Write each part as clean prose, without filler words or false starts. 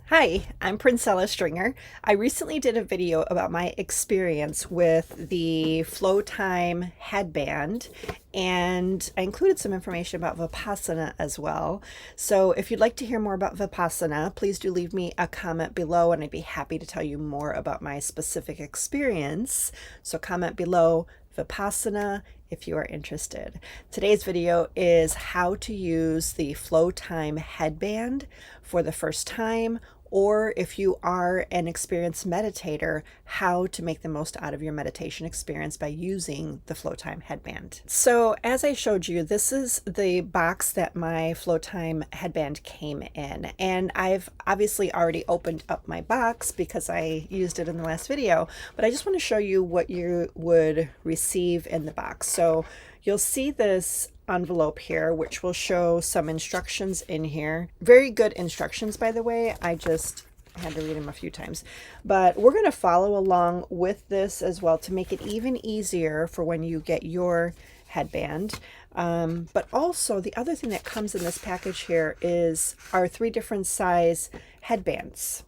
Hi, I'm Princella Stringer. I recently did a video about my experience with the Flowtime headband, and I included some information about Vipassana as well. So if you'd like to hear more about Vipassana, please do leave me a comment below and I'd be happy to tell you more about my specific experience. So comment below Vipassana if you are interested. Today's video is how to use the Flowtime headband for the first time, or if you are an experienced meditator, how to make the most out of your meditation experience by using the Flowtime headband. So as I showed you, this is the box that my Flowtime headband came in, and I've obviously already opened up my box because I used it in the last video, but I just want to show you what you would receive in the box. So you'll see this envelope here, which will show some instructions in here. Very good instructions, by the way. I just had to read them a few times, but we're going to follow along with this as well to make it even easier for when you get your headband. But also the other thing that comes in this package here is our 3 different size headbands.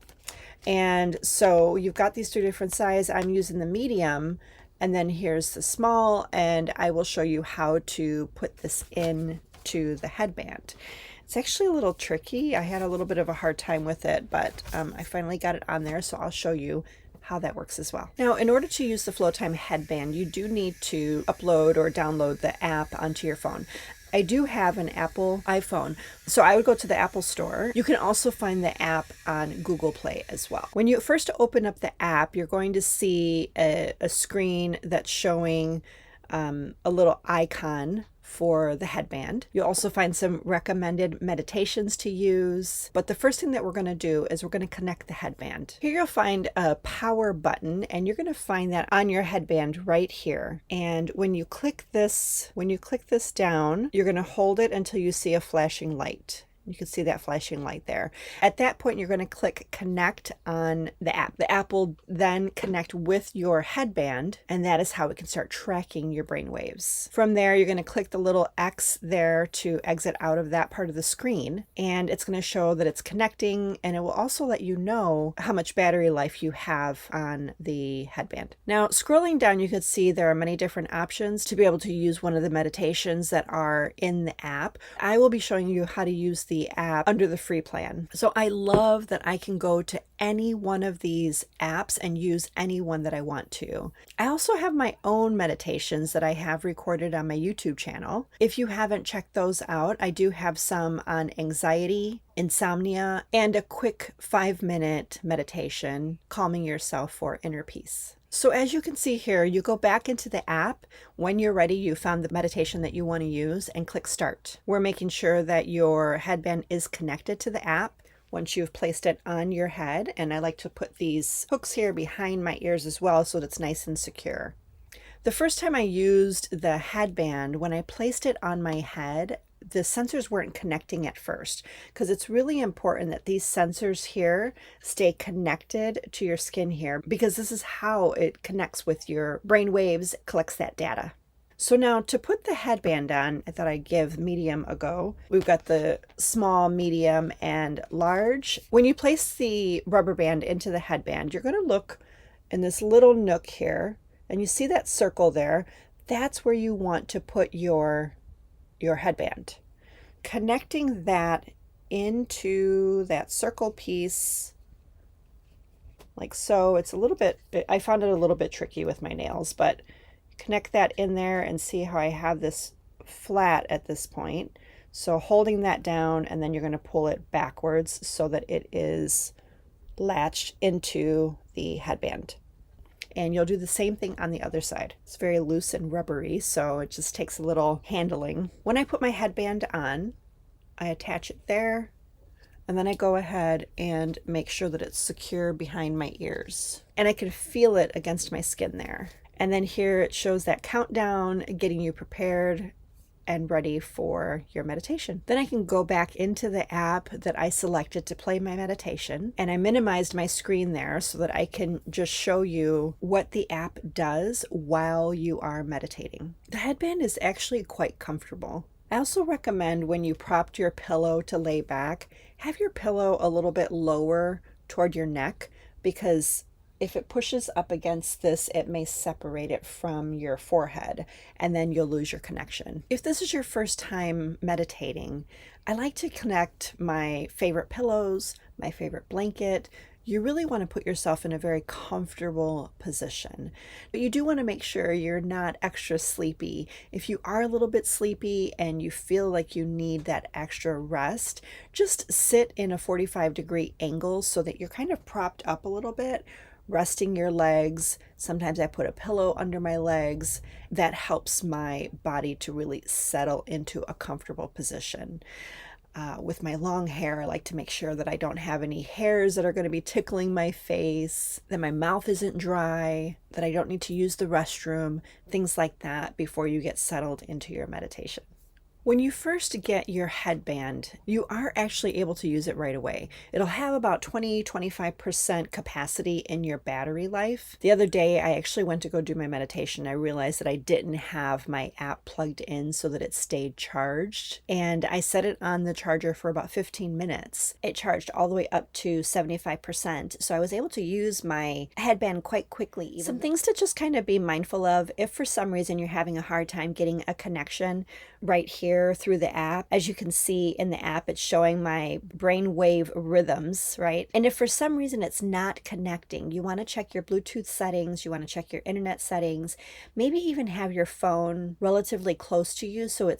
And so you've got these 2 different size. I'm using the medium, and then here's the small, and I will show you how to put this into the headband. It's actually a little tricky. I had a little bit of a hard time with it, but I finally got it on there, so I'll show you how that works as well. Now, in order to use the Flowtime headband, you do need to upload or download the app onto your phone. I do have an Apple iPhone, so I would go to the Apple Store. You can also find the app on Google Play as well. When you first open up the app, you're going to see a screen that's showing a little icon for the headband. You'll also find some recommended meditations to use. But the first thing that we're going to do is we're going to connect the headband. Here you'll find a power button, and you're going to find that on your headband right here. And when you click this down, you're going to hold it until you see a flashing light. You can see that flashing light there. At that point, you're going to click connect on the app. The app will then connect with your headband, and that is how it can start tracking your brain waves. From there, you're going to click the little X there to exit out of that part of the screen, and it's going to show that it's connecting, and it will also let you know how much battery life you have on the headband. Now, scrolling down, you can see there are many different options to be able to use one of the meditations that are in the app. I will be showing you how to use the app under the free plan. So I love that I can go to any one of these apps and use any one that I want to. I also have my own meditations that I have recorded on my YouTube channel. If you haven't checked those out, I do have some on anxiety, insomnia, and a quick 5-minute meditation, calming yourself for inner peace. So as you can see here, you go back into the app. When you're ready, you found the meditation that you want to use, and click start. We're making sure that your headband is connected to the app once you've placed it on your head. And I like to put these hooks here behind my ears as well so that it's nice and secure. The first time I used the headband, when I placed it on my head, the sensors weren't connecting at first, because it's really important that these sensors here stay connected to your skin here, because this is how it connects with your brain waves, collects that data. So now to put the headband on, I thought I'd give medium a go. We've got the small, medium, and large. When you place the rubber band into the headband, you're going to look in this little nook here, and you see that circle there. That's where you want to put your headband. Connecting that into that circle piece like so. It's a little bit, I found it a little bit tricky with my nails, but connect that in there and see how I have this flat at this point. So holding that down, and then you're going to pull it backwards so that it is latched into the headband. And you'll do the same thing on the other side. It's very loose and rubbery, so it just takes a little handling. When I put my headband on, I attach it there, and then I go ahead and make sure that it's secure behind my ears. And I can feel it against my skin there. And then here it shows that countdown, getting you prepared and ready for your meditation. Then I can go back into the app that I selected to play my meditation, and I minimized my screen there so that I can just show you what the app does while you are meditating. The headband is actually quite comfortable. I also recommend when you propped your pillow to lay back, have your pillow a little bit lower toward your neck, because if it pushes up against this, it may separate it from your forehead and then you'll lose your connection. If this is your first time meditating, I like to connect my favorite pillows, my favorite blanket. You really want to put yourself in a very comfortable position. But you do want to make sure you're not extra sleepy. If you are a little bit sleepy and you feel like you need that extra rest, just sit in a 45-degree angle so that you're kind of propped up a little bit, resting your legs. Sometimes I put a pillow under my legs. That helps my body to really settle into a comfortable position. With my long hair, I like to make sure that I don't have any hairs that are going to be tickling my face, that my mouth isn't dry, that I don't need to use the restroom, things like that before you get settled into your meditation. When you first get your headband, you are actually able to use it right away. It'll have about 20-25% capacity in your battery life. The other day, I actually went to go do my meditation. I realized that I didn't have my app plugged in so that it stayed charged. And I set it on the charger for about 15 minutes. It charged all the way up to 75%. So I was able to use my headband quite quickly. Some things to just kind of be mindful of if for some reason you're having a hard time getting a connection right here through the app. As you can see in the app, it's showing my brainwave rhythms, right? And if for some reason it's not connecting, you want to check your Bluetooth settings, you want to check your internet settings, maybe even have your phone relatively close to you so it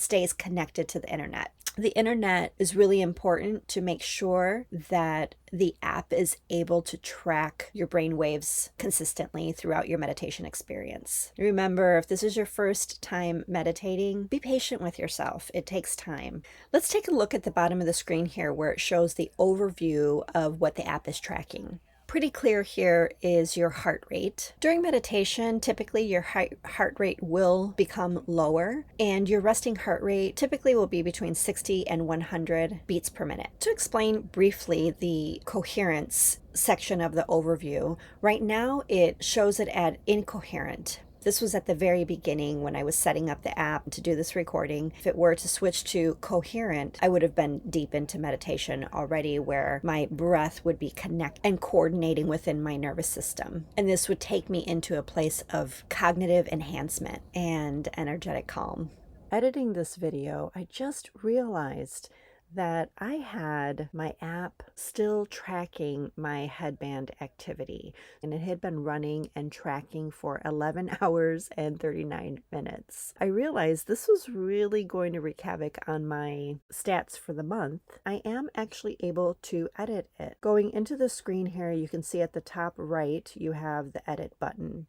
stays connected to the internet. The internet is really important to make sure that the app is able to track your brain waves consistently throughout your meditation experience. Remember, if this is your first time meditating, be patient with yourself. It takes time. Let's take a look at the bottom of the screen here where it shows the overview of what the app is tracking. Pretty clear here is your heart rate. During meditation, typically your heart rate will become lower, and your resting heart rate typically will be between 60 and 100 beats per minute. To explain briefly the coherence section of the overview, right now it shows it at incoherent. This was at the very beginning when I was setting up the app to do this recording. If it were to switch to coherent, I would have been deep into meditation already, where my breath would be connected and coordinating within my nervous system. And this would take me into a place of cognitive enhancement and energetic calm. Editing this video, I just realized that I had my app still tracking my headband activity, and it had been running and tracking for 11 hours and 39 minutes. I realized this was really going to wreak havoc on my stats for the month. I am actually able to edit it. Going into the screen here, you can see at the top right, you have the edit button.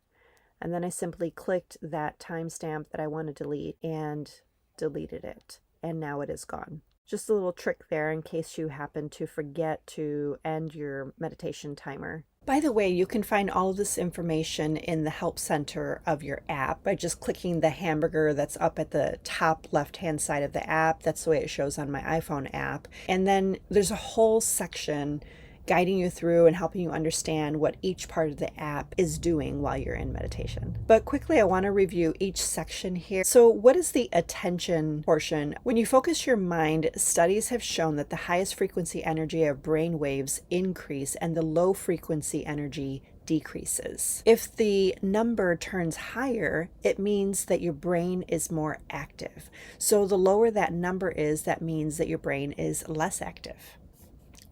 And then I simply clicked that timestamp that I want to delete and deleted it. And now it is gone. Just a little trick there in case you happen to forget to end your meditation timer. By the way, you can find all of this information in the help center of your app by just clicking the hamburger that's up at the top left-hand side of the app. That's the way it shows on my iPhone app. And then there's a whole section guiding you through and helping you understand what each part of the app is doing while you're in meditation. But quickly, I want to review each section here. So what is the attention portion? When you focus your mind, studies have shown that the highest frequency energy of brain waves increase and the low frequency energy decreases. If the number turns higher, it means that your brain is more active. So the lower that number is, that means that your brain is less active.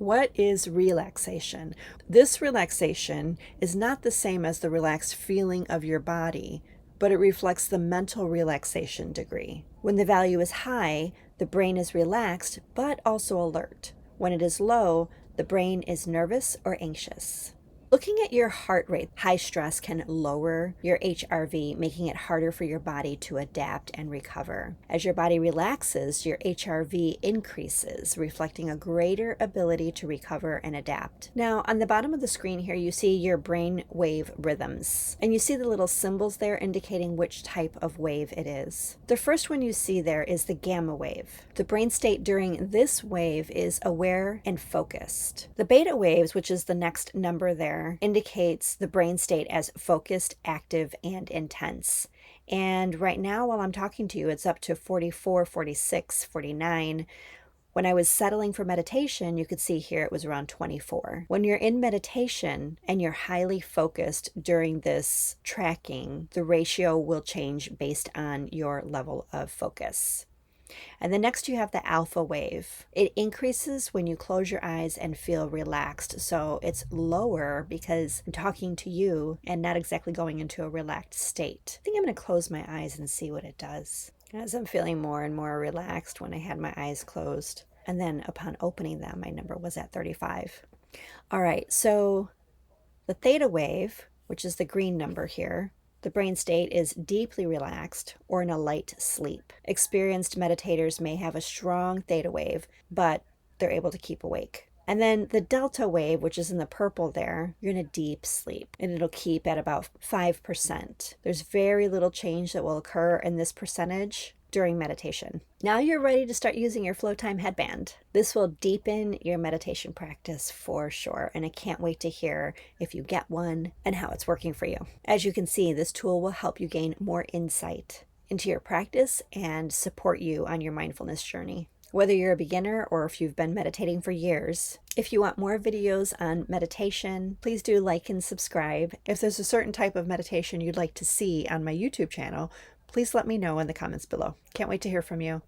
What is relaxation? This relaxation is not the same as the relaxed feeling of your body, but it reflects the mental relaxation degree. When the value is high, the brain is relaxed, but also alert. When it is low, the brain is nervous or anxious. Looking at your heart rate, high stress can lower your HRV, making it harder for your body to adapt and recover. As your body relaxes, your HRV increases, reflecting a greater ability to recover and adapt. Now, on the bottom of the screen here, you see your brain wave rhythms, and you see the little symbols there indicating which type of wave it is. The first one you see there is the gamma wave. The brain state during this wave is aware and focused. The beta waves, which is the next number there, indicates the brain state as focused, active, and intense. And right now, while I'm talking to you, it's up to 44, 46, 49. When I was settling for meditation, you could see here it was around 24. When you're in meditation and you're highly focused during this tracking, the ratio will change based on your level of focus. And then next you have the alpha wave. It increases when you close your eyes and feel relaxed. So it's lower because I'm talking to you and not exactly going into a relaxed state. I think I'm going to close my eyes and see what it does. As I'm feeling more and more relaxed when I had my eyes closed. And then upon opening them, my number was at 35. All right, so the theta wave, which is the green number here, the brain state is deeply relaxed or in a light sleep. Experienced meditators may have a strong theta wave, but they're able to keep awake. And then the delta wave, which is in the purple there, you're in a deep sleep and it'll keep at about 5%. There's very little change that will occur in this percentage during meditation. Now you're ready to start using your Flowtime headband. This will deepen your meditation practice for sure, and I can't wait to hear if you get one and how it's working for you. As you can see, this tool will help you gain more insight into your practice and support you on your mindfulness journey. Whether you're a beginner or if you've been meditating for years. If you want more videos on meditation, please do like and subscribe. If there's a certain type of meditation you'd like to see on my YouTube channel, please let me know in the comments below. Can't wait to hear from you.